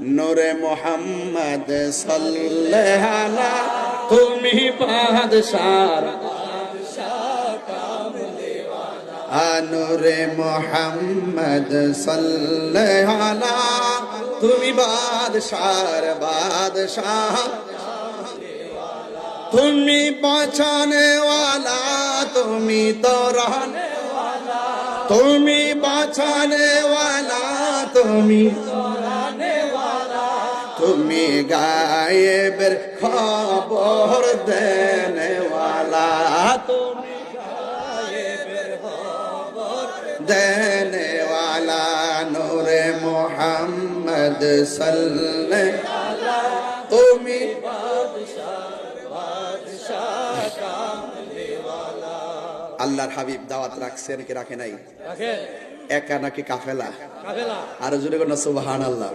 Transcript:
নূরে মুহাম্মদ সাল্লাল্লাহু আলা, তুমি বাদশার নূরে মুহাম্মদ সাল্লাল্লাহু আলা, তুমি বাদশার বাদশাহ, তুমি বাঁচানে ওয়ালা, তুমি তো रहने वाला, তুমি বাঁচানে ওয়ালা, তুমি তো रहने वाला, তুমি গায়েবের খবর দেনে ওয়ালা, তুমি গায়েবের খবর দেনে ওয়ালা, নূরে মুহাম্মদ সাল্লাল্লাহু আলা, তুমি আল্লাহর হাবিব দাওয়াত রাখছেন কি রাখে নাই? একা নাকি কাফেলা? আর জোরে কোন সুবহানাল্লাহ।